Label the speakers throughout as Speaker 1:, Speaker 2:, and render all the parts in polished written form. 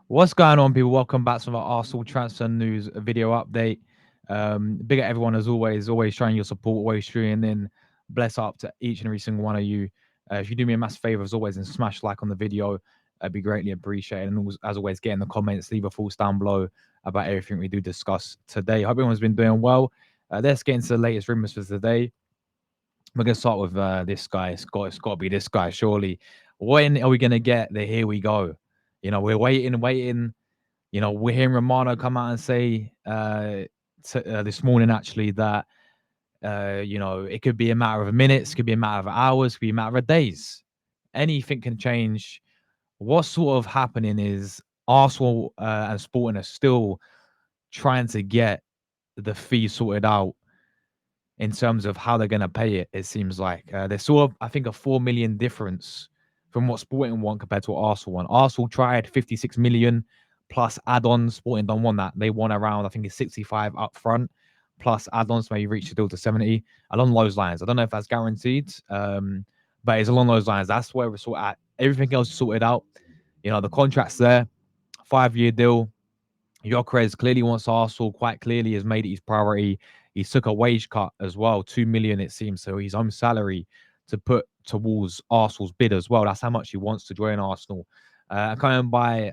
Speaker 1: What's going on, people? Welcome back to our Arsenal transfer news video update. Big at everyone as always showing your support, always tuning in. Bless up to each and every single one of you. If you do me a massive favor, as always, and smash like on the video, it'd be greatly appreciated. And as always, get in the comments, leave a thoughts down below about everything we do discuss today. Hope everyone's been doing well. Let's get into the latest rumors for today. We're gonna start with this guy. It's got to be this guy, surely. When are we gonna get the here we go? We're waiting. We're hearing Romano come out and say this morning actually that it could be a matter of minutes, could be a matter of hours, could be a matter of days. Anything can change. What's sort of happening is Arsenal and Sporting are still trying to get the fee sorted out in terms of how they're going to pay it. It seems like there's sort of, I think, a 4 million difference from what Sporting want compared to what Arsenal want. Arsenal tried 56 million plus add-ons. Sporting don't want that. They want around, I think, it's 65 up front plus add-ons. Maybe reach the deal to 70 along those lines. I don't know if that's guaranteed, but it's along those lines. That's where we're sort of at. Everything else is sorted out. The contract's there, 5-year deal. Gyokeres clearly wants Arsenal, quite clearly has made it his priority. He took a wage cut as well, 2 million it seems, so his own salary to put towards Arsenal's bid as well. That's how much he wants to join Arsenal. Coming by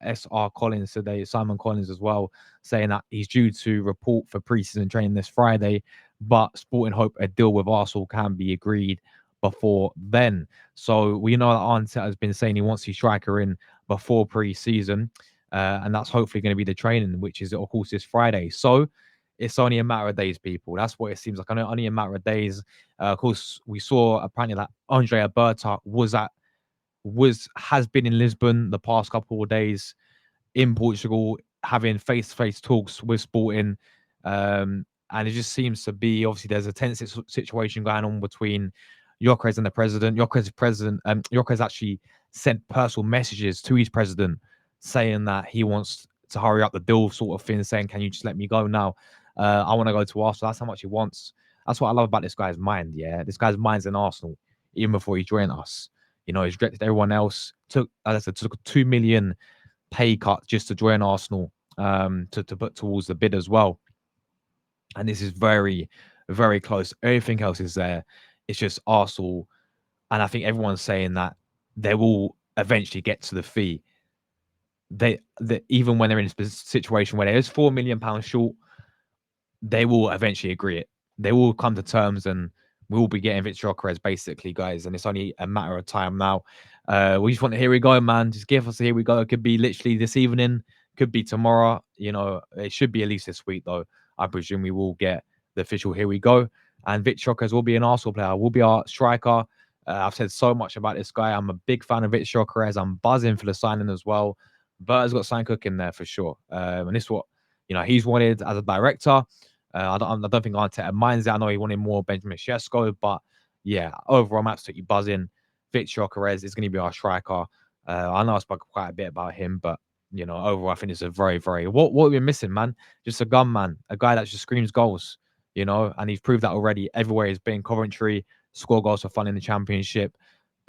Speaker 1: SR Collins today, Simon Collins as well, saying that he's due to report for preseason training this Friday, but Sporting hope a deal with Arsenal can be agreed before then. So we know that Arteta has been saying he wants his striker in before preseason. And that's hopefully going to be the training, which is, of course, this Friday. So it's only a matter of days, people. That's what it seems like. I know only a matter of days. Of course, we saw apparently that Andrea Berta has been in Lisbon the past couple of days in Portugal, having face-to-face talks with Sporting. And it just seems to be, obviously, there's a tense situation going on between Gyökeres and the president. Gyökeres actually sent personal messages to his president saying that he wants to hurry up the deal, sort of thing, saying, "Can you just let me go now? I want to go to Arsenal." That's how much he wants. That's what I love about this guy's mind. Yeah, this guy's mind's in Arsenal even before he joined us. He's rejected everyone else. Took, as I said, took a 2 million pay cut just to join Arsenal, to put towards the bid as well. And this is very, very close. Everything else is there. It's just Arsenal, and I think everyone's saying that they will eventually get to the fee. They even when they're in a situation where there is £4 million short, they will eventually agree it. They will come to terms, and we will be getting Viktor Gyökeres basically, guys. And it's only a matter of time now. We just want to here we go, man. Just give us a here we go. It could be literally this evening, could be tomorrow. It should be at least this week, though. I presume we will get the official here we go. And Viktor Gyökeres will be an Arsenal player, will be our striker. I've said so much about this guy. I'm a big fan of Viktor Gyökeres. I'm buzzing for the signing as well. Bert's got sign cooking there for sure. And this is what he's wanted as a director. I don't think Arteta minds it. I know he wanted more Benjamin Sesko, but yeah, overall, I'm absolutely buzzing. Viktor Gyökeres is going to be our striker. I know I spoke quite a bit about him, but overall, I think it's a very, very what we're missing, man. Just a gunman, a guy that just screams goals, and he's proved that already everywhere he's been. Coventry, score goals for fun in the Championship.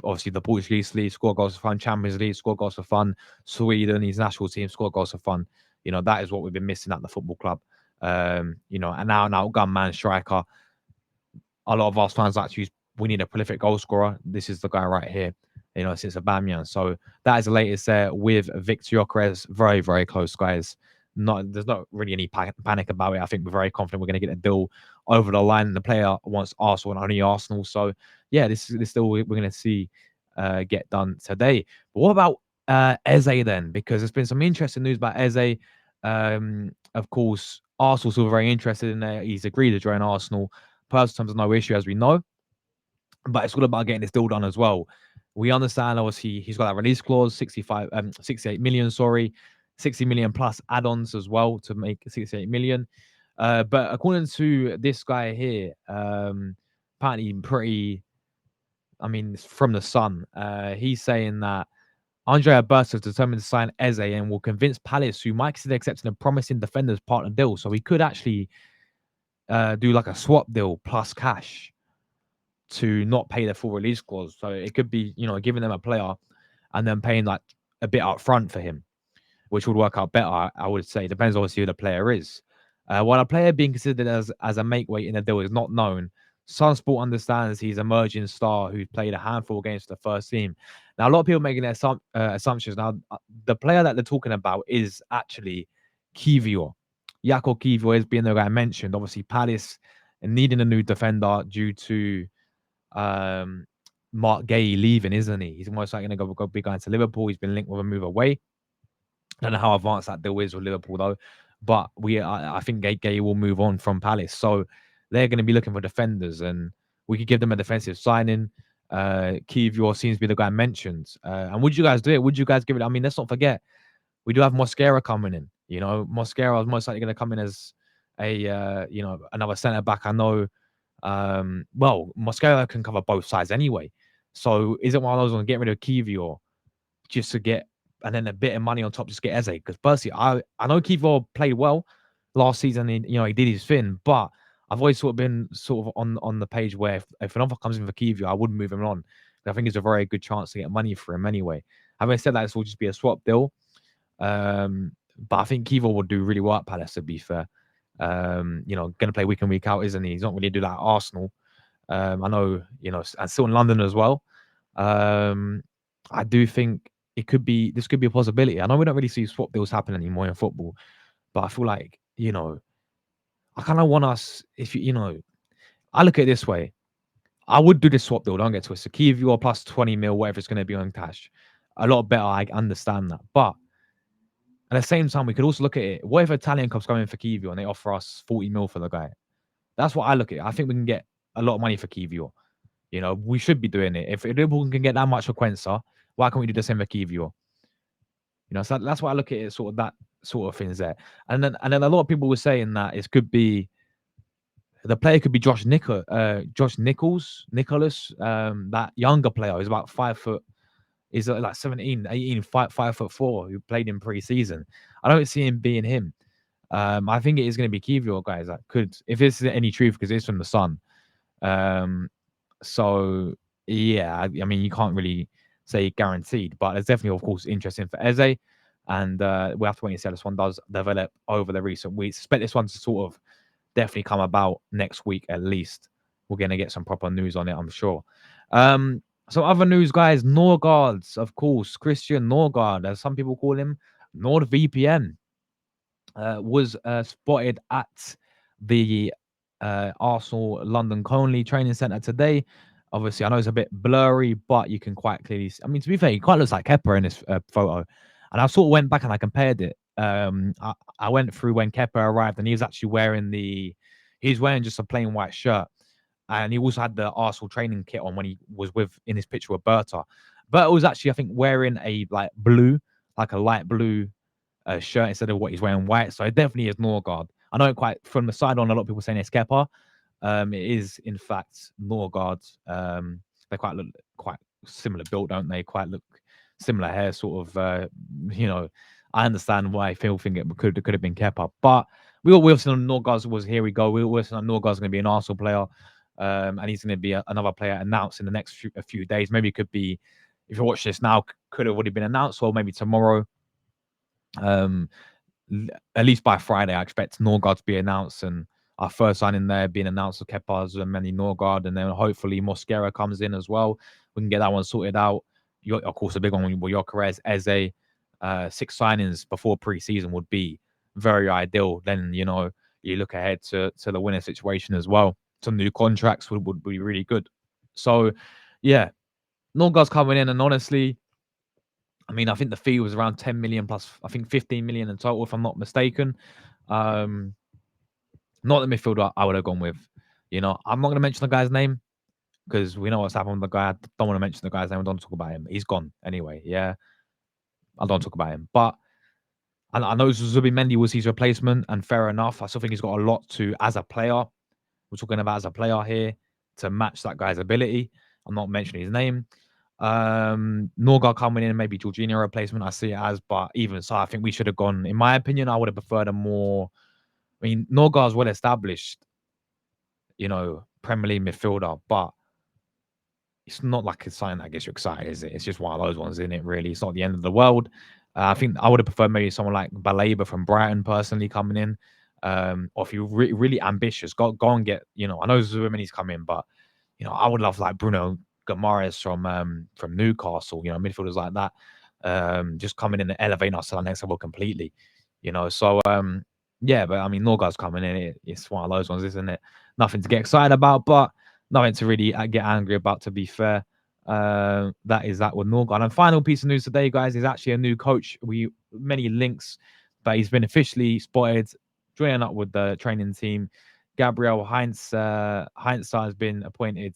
Speaker 1: Obviously, the Portuguese league, score goals for fun. Champions League, score goals for fun. Sweden, his national team, score goals for fun. That is what we've been missing at the football club. An out gunman striker. A lot of us fans actually we need a prolific goal scorer. This is the guy right here. Since Aubameyang. So that is the latest there with Viktor Gyökeres. Very, very close, guys. There's not really any panic about it. I think we're very confident we're going to get a deal over the line. The player wants Arsenal and only Arsenal. So yeah, this is still we're going to see get done today. But what about Eze then? Because there's been some interesting news about Eze. Of course, Arsenal's still very interested in there. He's agreed to join Arsenal. Personal terms, no issue, as we know. But it's all about getting this deal done as well. We understand, obviously, he's got that release clause, 68 million, sorry, 60 million plus add-ons as well to make 68 million. But according to this guy here, apparently pretty, I mean, from the Sun, he's saying that Andrea Berta is determined to sign Eze and will convince Palace, who might consider accepting a promising defender's partner deal. So we could actually do like a swap deal plus cash to not pay their full release clause. So it could be, giving them a player and then paying like a bit up front for him, which would work out better. I would say depends obviously who the player is. While a player being considered as a make weight in the deal is not known, Sunsport understands he's an emerging star who's played a handful against the first team. Now, a lot of people making their assumptions. Now, the player that they're talking about is actually Kivior. Jakob Kivior is being the guy I mentioned. Obviously, Palace needing a new defender due to um, Mark Gay leaving, isn't he? He's most likely going to be going to Liverpool. He's been linked with a move away. I don't know how advanced that deal is with Liverpool though, but I think Gay will move on from Palace, so they're going to be looking for defenders, and we could give them a defensive signing. Kivior seems to be the guy mentioned, and would you guys do it? Would you guys give it? I mean, let's not forget we do have Mosquera coming in. You know, Mosquera is most likely going to come in as a another centre back. I know. Well, Mosquera can cover both sides anyway, so is it one of those on getting rid of Kivior just to get and then a bit of money on top just get Eze? Because personally, I know Kivior played well last season. He did his thing, but I've always sort of been sort of on the page where if an offer comes in for Kivior, I wouldn't move him on. I think it's a very good chance to get money for him anyway. Having said that, this will just be a swap deal. But I think Kivior will do really well at Palace, to be fair. Going to play week in, week out, isn't he? He's not really do that at Arsenal. I know, and still in London as well. I do think this could be a possibility. I know we don't really see swap deals happen anymore in football, but I feel like, I kind of want us, I look at it this way. I would do this swap deal, don't get twisted. Kivior plus 20 mil, whatever it's going to be on cash. A lot better, I understand that. But at the same time, we could also look at it. What if Italian clubs come in for Kivior and they offer us 40 mil for the guy? That's what I look at. I think we can get a lot of money for Kivior. We should be doing it. If Liverpool can get that much for Quensa, why can't we do the same for Kivior? So that's why I look at it, sort of that sort of things there. And then a lot of people were saying that the player could be Josh Nicholas, that younger player who's about 5 foot. He's like 17, 18, 5'4", who played in pre-season. I don't see him being him. I think it is going to be Kivior, guys. That could, if this is any truth, because it's from the Sun. So yeah, I mean, you can't really say guaranteed, but it's definitely, of course, interesting for Eze. And we have to wait and see how this one does develop over the recent weeks. Expect this one to sort of definitely come about next week at least. We're going to get some proper news on it, I'm sure. Some other news, guys. Norgaard, of course, Christian Norgaard, as some people call him, NordVPN, was spotted at the Arsenal London Colney training centre today. Obviously, I know it's a bit blurry, but you can quite clearly see. I mean, to be fair, he quite looks like Kepa in this photo. And I sort of went back and I compared it. I went through when Kepa arrived, and he was actually he's wearing just a plain white shirt. And he also had the Arsenal training kit on when he was in his picture with Berta. Berta was actually, I think, wearing a like a light blue shirt instead of what he's wearing white. So it definitely is Norgaard. I know quite from the side on, a lot of people saying it's Kepa. It is in fact Norgaard. They look quite similar built, don't they? Quite look similar hair, sort of. I understand why people think it could have been Kepa, but we obviously know Norgaard was here. We go. We also know Norgaard's going to be an Arsenal player, and he's going to be another player announced in the next few days. Maybe it could be, if you watch this now, could have already been announced, or maybe tomorrow. At least by Friday, I expect Norgaard to be announced, and our first signing there being announced of Kepa's and many Norgaard, and then hopefully Mosquera comes in as well. We can get that one sorted out. Of course, a big one with Gyokeres, Eze. 6 signings before pre-season would be very ideal. Then you look ahead to the winner situation as well. Some new contracts would be really good. So yeah, Norgaard's coming in, and honestly, I mean, I think the fee was around 10 million plus, I think 15 million in total, if I'm not mistaken. Not the midfielder I would have gone with. I'm not going to mention the guy's name because we know what's happened with the guy. I don't want to mention the guy's name. I don't talk about him. He's gone anyway. Yeah, I don't talk about him. But I know Zubimendi was his replacement, and fair enough. I still think he's got a lot to, as a player. We're talking about as a player here, to match that guy's ability. I'm not mentioning his name. Norgaard coming in, maybe Jorginho replacement, I see it as, but even so, I think we should have gone, in my opinion, I would have preferred Norgaard's well established, Premier League midfielder, but it's not like it's something that gets you excited, is it? It's just one of those ones, isn't it? Really, it's not the end of the world. I think I would have preferred maybe someone like Baleba from Brighton personally coming in, or if you're really ambitious, go and get. I know Zouameni's come in, but I would love like Bruno Guimaraes from Newcastle. Midfielders like that, just coming in and elevating us to the next level completely. So yeah, but I mean, Norgaard's coming in. It's one of those ones, isn't it? Nothing to get excited about, but nothing to really get angry about, to be fair. That is that with Norgaard. And final piece of news today, guys, is actually a new coach. Many links, but he's been officially spotted joining up with the training team. Gabriel Heinz has been appointed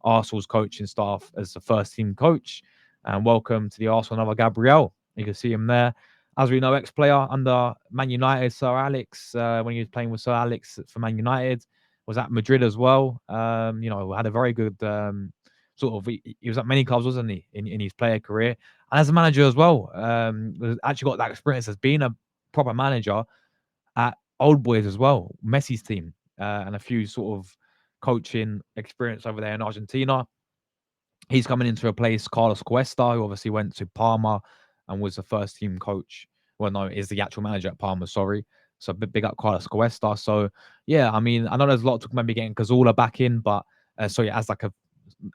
Speaker 1: Arsenal's coaching staff as the first team coach. And welcome to the Arsenal, another Gabriel. You can see him there. As we know, ex-player under Man United, Sir Alex, when he was playing with Sir Alex for Man United, was at Madrid as well. Had a very good sort of. He was at many clubs, wasn't he, in his player career, and as a manager as well. Actually got that experience as being a proper manager at Old Boys as well, Messi's team, and a few sort of coaching experience over there in Argentina. He's coming in to replace Carlos Cuesta, who obviously went to Parma and was the first team coach. Well, no, is the actual manager at Parma, sorry. So big up Carlos Cuesta. So yeah, I mean, I know there's a lot to maybe getting Cazorla back in, but as like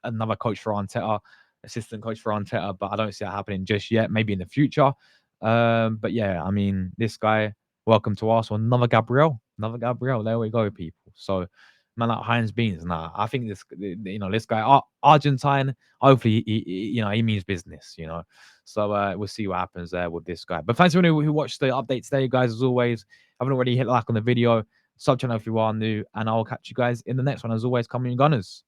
Speaker 1: another coach for Arteta, assistant coach for Arteta, but I don't see that happening just yet. Maybe in the future. But yeah, I mean, this guy, welcome to Arsenal. Another Gabriel. There we go, people. So man like Heinz Beans. Nah, I think this guy, Argentine. Hopefully, he means business. So we'll see what happens there with this guy. But thanks to everyone who watched the update today, guys. As always, haven't already hit like on the video, sub channel if you are new, and I'll catch you guys in the next one. As always, come on, Gunners.